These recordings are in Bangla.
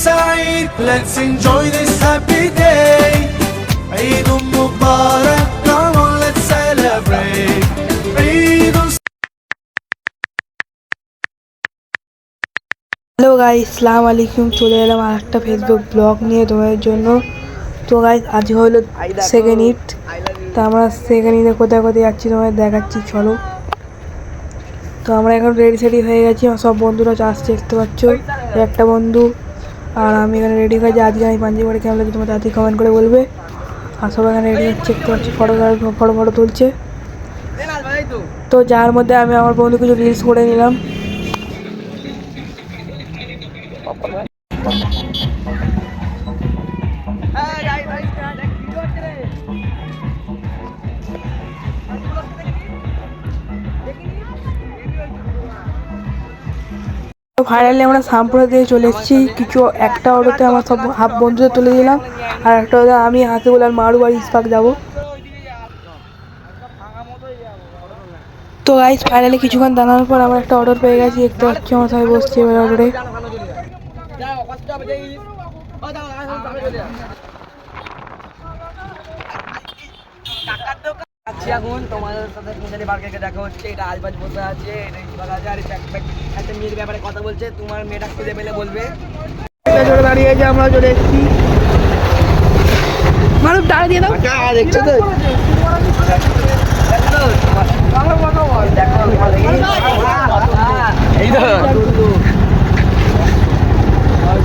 سعيد. Let's enjoy this happy day. عيد مبارك. Come on, let's celebrate. عيد. Hello guys, আসসালামু আলাইকুম। চলে এলাম আর একটা ফেসবুক ব্লগ নিয়ে তোমাদের জন্য। তো গাইস, আজ হলো সেকেন্ড ঈদ। তো আমরা সেকেন্ড ঈদে কোথায় কোথায় যাচ্ছি তোমাদের দেখাচ্ছি, চলো। তো আমরা এখন রেডি সেডি হয়ে গেছি, আমার সব বন্ধুরা আসছে, দেখতে পাচ্ছ। একটা বন্ধু আর আমি এখানে রেডি হয়ে যাচ্ছি। আজকে আমি পাঞ্জাবি পরে কেমন লাগছে তোমার তাড়াতাড়ি কমেন্ট করে বলবে। আর সবাই এখানে রেডি হচ্ছে, দেখতে পাচ্ছি, ফটো তুলছে। তো যার মধ্যে আমি আমার বন্ধু কিছু রিলস করে নিলাম। ফাইনালি আমরা শামপুরা দিয়ে চলে এসেছি। একটা অটোতে আমার সব হাফ বন্ধুদের তুলে দিলাম, আর একটা অটোতে আমি হাসিবুল আর মারু আর ইসফাক যাবো। তো গাইস, ফাইনালি কিছুক্ষণ দাঁড়ানোর পর আমরা একটা অর্ডার পেয়ে গেছি, দেখতে পাচ্ছি। আমার সবাই বসছে এবার অর্ডারে। এখন তোমাদের সাথে দেখা হচ্ছে। এটা আজবাজ বসে আছে, একটা মেয়ের ব্যাপারে কথা বলছে। তোমার মেয়েটা খুঁজে পেলে বলবে। দাঁড়িয়ে আছে, আমরা চলে এসেছি। মানুষ দাঁড়িয়ে দিয়ে দাও, দেখছো তো। এই তো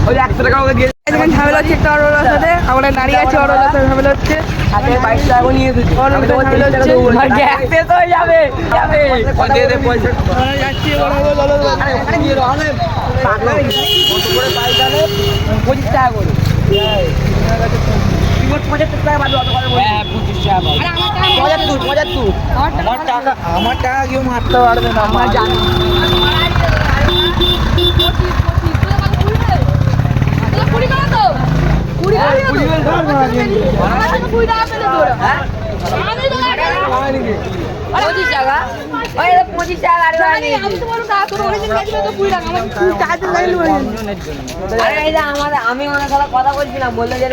ওই 100 টাকা ওকে দিয়ে ঝামেলা হচ্ছে একটা অটোর সাথে। আমরা দাঁড়িয়ে আছি, অটোর সাথে ঝামেলা হচ্ছে। হাতে 22 টাকা নিয়ে এসেছি। আমি তো 30 টাকা দেবো। গ্যাস শেষ হয়ে যাবে। দে দে পয়সা। আমরা যাচ্ছি, চলো। আরে ওখানে নিয়ে দাও। আমি পাগলা কত করে পাই জানো? 25 টাকা করে। রিমোট 75 টাকা বাদ অত করে বলি। হ্যাঁ 25 টাকা। আরে আমার টাকা আমার টাকা কেউ মারতে পারবে না। আমার জানি। আমি ওনার সাথে কথা বলছিলাম, বললো যে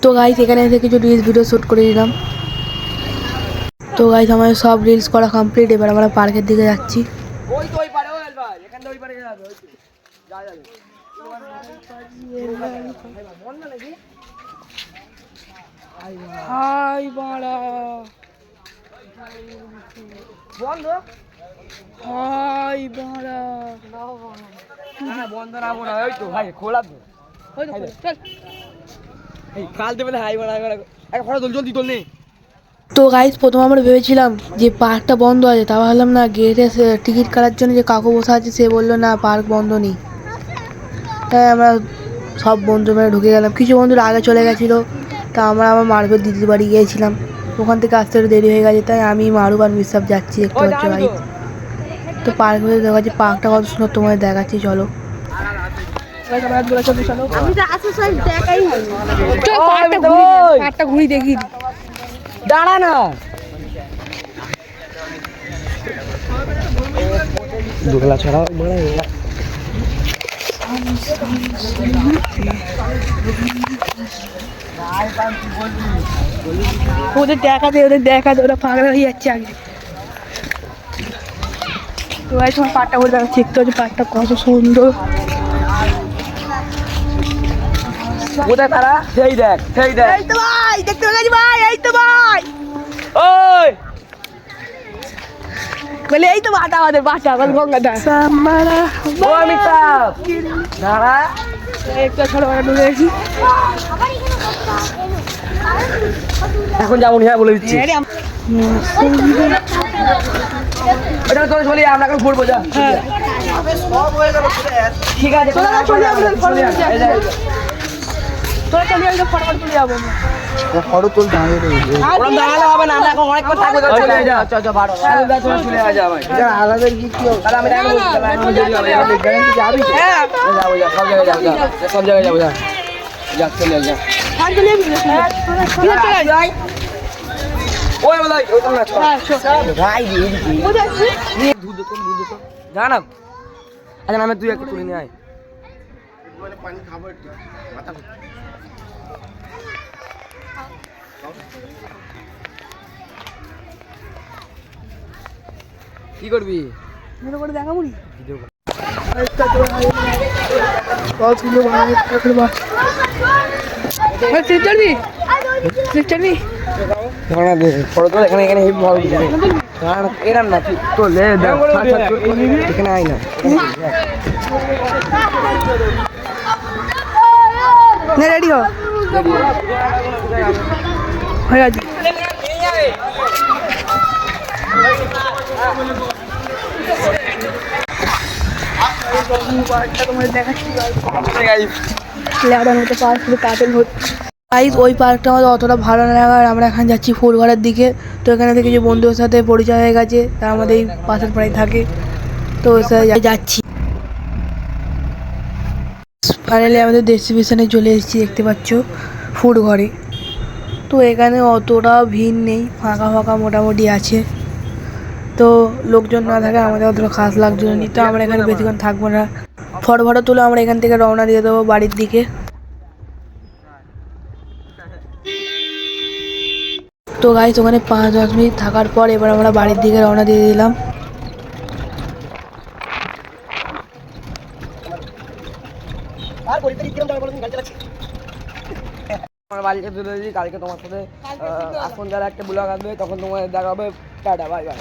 তো গাইস, এখানে এসে কিছু রিলস ভিডিও শ্যুট করে দিলাম। তো গাইস, আমাদের সব রিলস করা কমপ্লিট। এবার আমরা পার্কের দিকে যাচ্ছি। হাই বাড়া বন্ধ, হাই বাড়া বন্ধ না মনে হয় তো ভাই খোলা তো। কাল দেবে হাই বাড়া এক ফটো তোল, জলদি তোল নে। তো গাইস, প্রথমে আমরা ভেবেছিলাম যে পার্কটা বন্ধ আছে, তা ভাবলাম না, গেটে টিকিট কাটার জন্য যে কাকু বসে আছে সে বললো না পার্ক বন্ধ নেই। তাই আমরা সব বন্ধু মিলে ঢুকে গেলাম। কিছু বন্ধুরা আগে চলে গেছিলো, তা আমরা আমার মারুফের দিদির বাড়ি গিয়েছিলাম। ওখান থেকে আসতে একটু দেরি হয়ে গেছে, তাই আমি মারুফ আর মিসাব যাচ্ছি, একটু হচ্ছে ভাই। তো পার্ক হয়ে দেখাচ্ছি, পার্কটা কত সুন্দর তোমাদের দেখাচ্ছি, চলো। ঘুরি দেখি, দাঁড়া না দুগলা ছড়া বলে। ওদের দেখাতে ওরা পাগলা হয়ে যাচ্ছে আগে। তো ভাই, তোমার পাটটা বলে দেখাচ্ছি, দেখতে হচ্ছে পাটটা কত সুন্দর। কোথায় তারা? সেই দেখ, সেই দেখ। এই তো ভাই, দেখতে পাচ্ছি ভাই, এই তো ভাই। ওই বলে এই তো বাটা, আমাদের বাটা, আমার গঙ্গাটা। ও মিতাব দাঁড়া, একটা ছোট বড় ঢুকে গেছি। এখন যাবো, হ্যাঁ বলে দিচ্ছি। এটা তো চলে, আমরা এখন ঘুরবো। যা ঠিক আছে, তোরা চলে যাবি, ফটো তুলে যাবো। ফটো তুল দাঁড়িয়ে ওরকম দাঁড়ালে হবে না, আমরা এখন অনেক কথা থাকবো। চলে যা, চল ভাড়া চলে যা ভাই। আলাদা কি তাহলে আমি এখন যাবি? হ্যাঁ যাবো, যা সব জায়গায় যাবো, সব জায়গায় যাবো। যা যা চলে যা। ও ওই ভাই ওটা না চল হ্যাঁ, চল। ভাই এদিকে কোথায় আছিস? দুধ তো জানা আচ্ছা নামে তুই একটু তুলে নিয়ে আয় কি করবি ভিডিও করে দেখা মুড়ি ভিডিও কর চলবি চলবি না দে ফটো তো এখানে এখানে হেভি ভালো দিবে না এরাম না তুই তো লে দে এখানে আই না রেডি হ হয়ে গেছে তোমাদের দেখাচ্ছি লেখাটার মতো পার্ক শুধু প্যাটেল হচ্ছে ওই পার্কটা আমাদের অতটা ভালো না লাগার আমরা এখন যাচ্ছি ফুলঘরের দিকে। তো এখানে থেকে কিছু বন্ধুদের সাথে পরিচয় হয়ে গেছে, তারা আমাদের এই পাশের পাড়ায় থাকে, তো ওর সাথে যাচ্ছি। ফাইনালি আমাদের ডেস্টিনেশনে চলে এসেছি, দেখতে পাচ্ছ ফুলঘরে। তো এখানে অতটা ভিড় নেই, ফাঁকা ফাঁকা মোটামুটি আছে, তো লোকজন না থাকে আমাদের অতটা খাস লাগছে না। তো আমরা এখানে বেশিক্ষণ থাকবো না, ফটো তুলে আমরা এখান থেকে রওনা দিয়ে দেবো বাড়ির দিকে। তো গাইস ওখানে 5-10 মিনিট থাকার পর এবার আমরা বাড়ির দিকে রওনা দিয়ে দিলাম। আমার বাড়িতে চলে এসেছি, কালকে তোমার সাথে এখন যারা একটা ব্লগ আসবে তখন তোমার দেখা হবে। Tata bye bye.